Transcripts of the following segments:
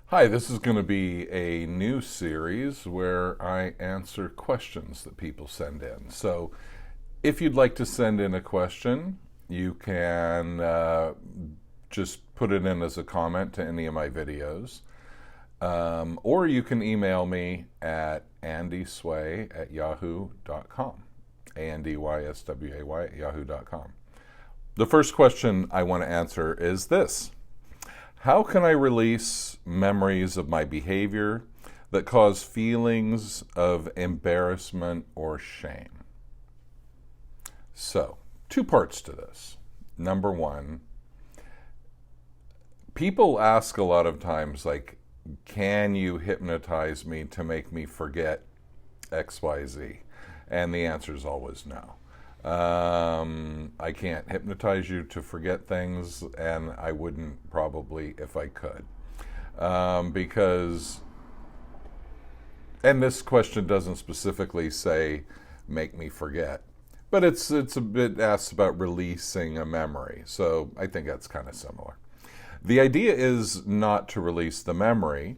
Hi, this is going to be a new series where I answer questions that people send in. So, if you'd like to send in a question, you can just put it in as a comment to any of my videos. Or you can email me at andysway@yahoo.com. andysway@yahoo.com. The first question I want to answer is this: how can I release memories of my behavior that cause feelings of embarrassment or shame? So, two parts to this. Number one, people ask a lot of times, like, can you hypnotize me to make me forget XYZ? And the answer is always no. I can't hypnotize you to forget things, and I wouldn't probably if I could. Because, and this question doesn't specifically say make me forget, but it's a bit asked about releasing a memory. So I think that's kind of similar. The idea is not to release the memory.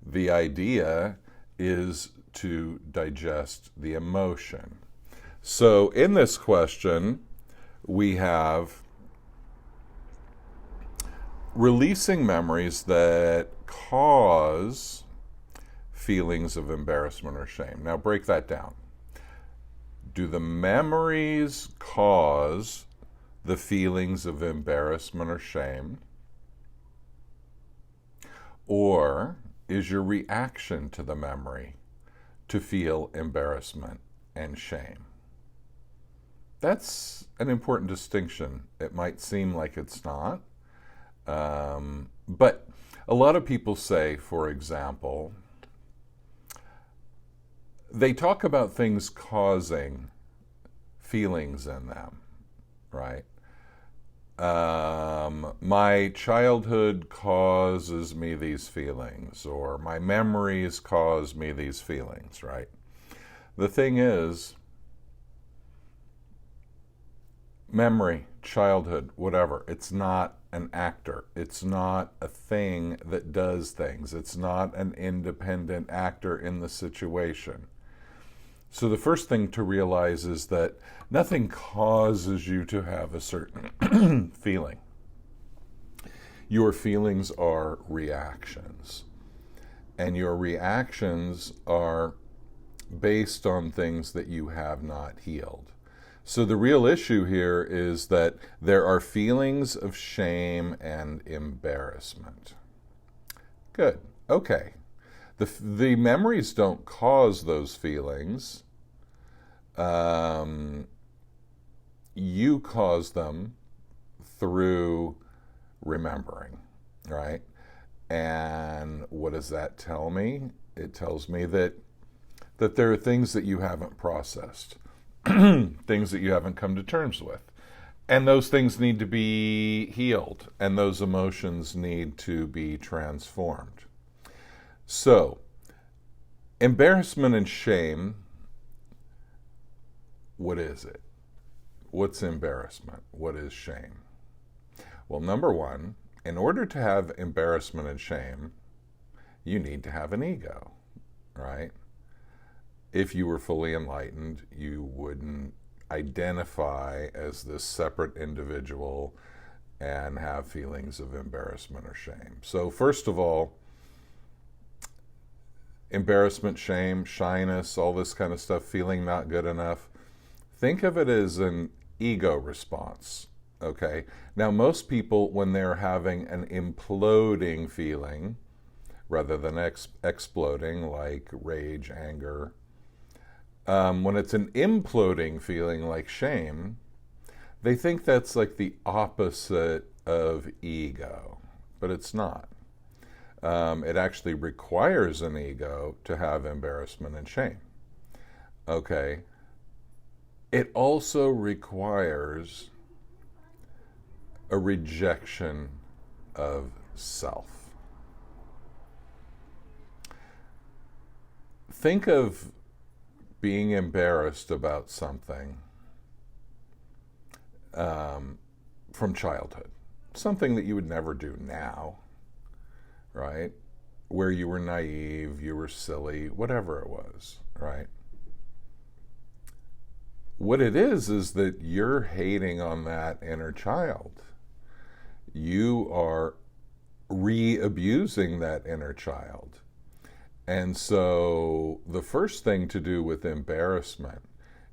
The idea is to digest the emotion. So in this question, we have releasing memories that cause feelings of embarrassment or shame. Now break that down. Do the memories cause the feelings of embarrassment or shame? Or is your reaction to the memory to feel embarrassment and shame? That's an important distinction. It might seem like it's not. But a lot of people say, for example, they talk about things causing feelings in them, right? My childhood causes me these feelings, or my memories cause me these feelings, right? The thing is, memory, childhood, whatever, it's not an actor. It's not a thing that does things. It's not an independent actor in the situation. So the first thing to realize is that nothing causes you to have a certain feeling. Your feelings are reactions. And your reactions are based on things that you have not healed. So the real issue here is that there are feelings of shame and embarrassment. Good. Okay. The memories don't cause those feelings. You cause them through remembering, right? And what does that tell me? It tells me that there are things that you haven't processed. Things that you haven't come to terms with. And those things need to be healed, and those emotions need to be transformed. So, embarrassment and shame, what is it? What's embarrassment? What is shame? Well, number one, in order to have embarrassment and shame, you need to have an ego, right? If you were fully enlightened, you wouldn't identify as this separate individual and have feelings of embarrassment or shame. So first of all, embarrassment, shame, shyness, all this kind of stuff, feeling not good enough, think of it as an ego response, okay? Now, most people, when they're having an imploding feeling, rather than exploding, like rage, anger, when it's an imploding feeling like shame, they think that's like the opposite of ego, but it's not. It actually requires an ego to have embarrassment and shame. Okay. It also requires a rejection of self. Think of being embarrassed about something from childhood, something that you would never do now, right? where you were naive, you were silly, whatever it was, right? What it is that you're hating on that inner child. You are re-abusing that inner child. And so the first thing to do with embarrassment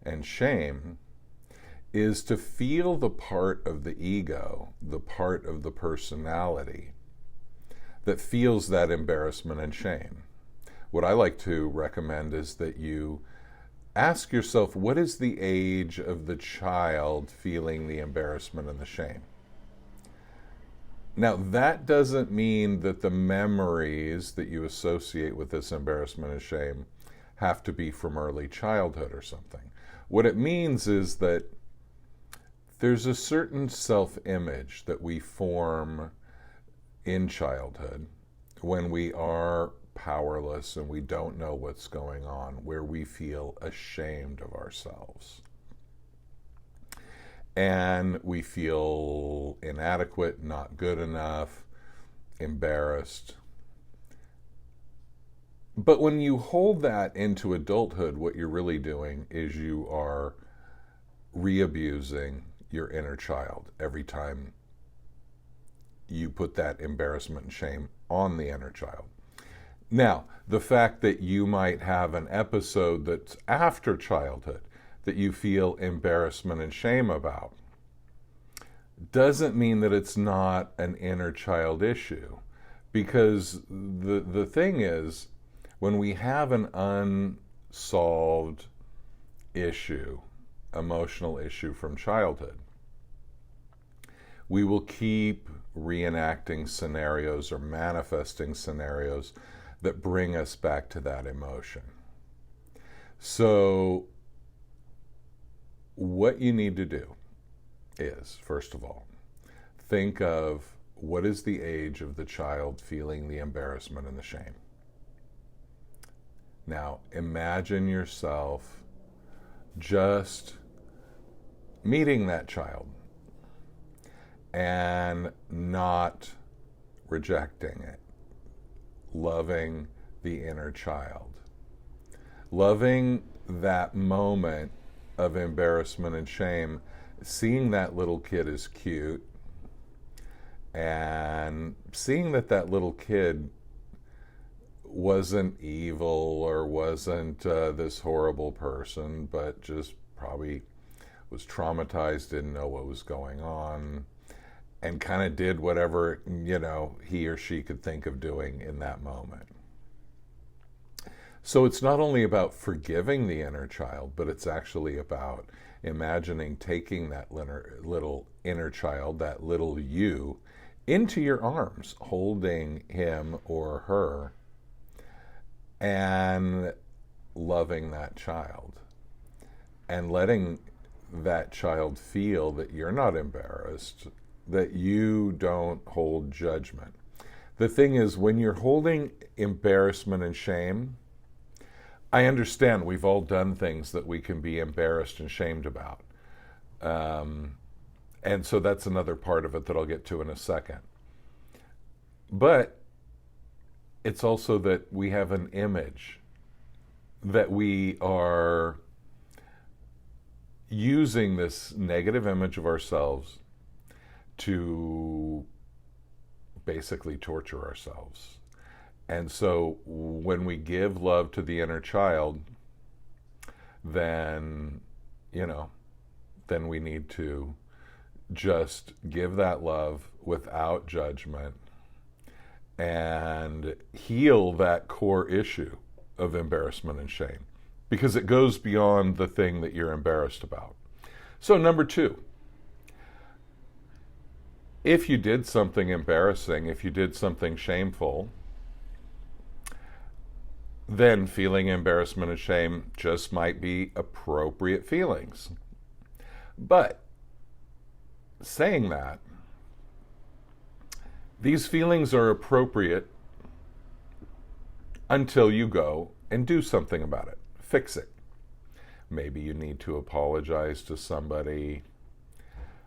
and shame is to feel the part of the ego, the part of the personality that feels that embarrassment and shame. What I like to recommend is that you ask yourself, what is the age of the child feeling the embarrassment and the shame? Now, that doesn't mean that the memories that you associate with this embarrassment and shame have to be from early childhood or something. What it means is that there's a certain self-image that we form in childhood when we are powerless and we don't know what's going on, where we feel ashamed of ourselves. And we feel inadequate, not good enough, embarrassed. But when you hold that into adulthood, what you're really doing is you are re-abusing your inner child every time you put that embarrassment and shame on the inner child. Now, the fact that you might have an episode that's after childhood that you feel embarrassment and shame about doesn't mean that it's not an inner child issue. Because the thing is, when we have an unsolved issue, emotional issue from childhood, we will keep reenacting scenarios or manifesting scenarios that bring us back to that emotion. So what you need to do is, first of all, think of what is the age of the child feeling the embarrassment and the shame. Now, imagine yourself just meeting that child and not rejecting it, loving the inner child, loving that moment of embarrassment and shame, seeing that little kid is cute, and seeing that that little kid wasn't evil or wasn't this horrible person, but just probably was traumatized, didn't know what was going on, and kind of did whatever, he or she could think of doing in that moment. So it's not only about forgiving the inner child, but it's actually about imagining taking that little inner child, that little you, into your arms, holding him or her, and loving that child, and letting that child feel that you're not embarrassed, that you don't hold judgment. The thing is, when you're holding embarrassment and shame, I understand we've all done things that we can be embarrassed and shamed about. And so that's another part of it that I'll get to in a second. But it's also that we have an image that we are using, this negative image of ourselves to basically torture ourselves. And so when we give love to the inner child, then, then we need to just give that love without judgment and heal that core issue of embarrassment and shame, because it goes beyond the thing that you're embarrassed about. So number 2, if you did something embarrassing, if you did something shameful, then feeling embarrassment and shame just might be appropriate feelings. But saying that, these feelings are appropriate until you go and do something about it. Fix it. Maybe you need to apologize to somebody,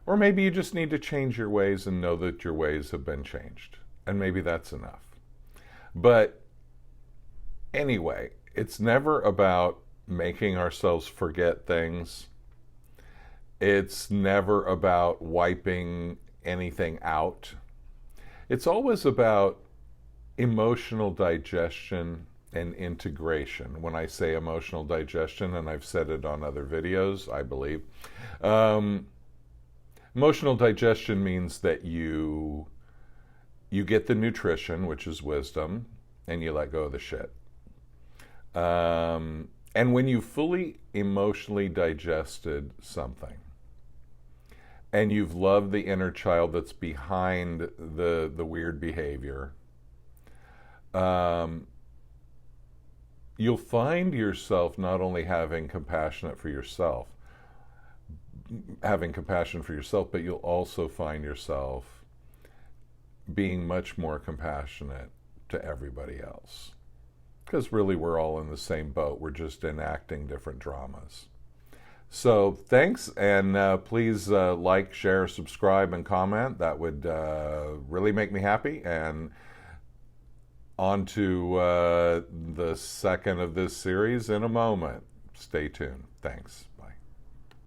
or maybe you just need to change your ways and know that your ways have been changed. And maybe that's enough. But anyway, it's never about making ourselves forget things. It's never about wiping anything out. It's always about emotional digestion and integration. When I say emotional digestion, and I've said it on other videos, I believe, um, emotional digestion means that you get the nutrition, which is wisdom, and you let go of the shit. And when you fully emotionally digested something, and you've loved the inner child that's behind the weird behavior, you'll find yourself not only having compassion for yourself, but you'll also find yourself being much more compassionate to everybody else. Because really, we're all in the same boat. We're just enacting different dramas. So thanks, and please like, share, subscribe, and comment. That would really make me happy. And on to the second of this series in a moment. Stay tuned. Thanks.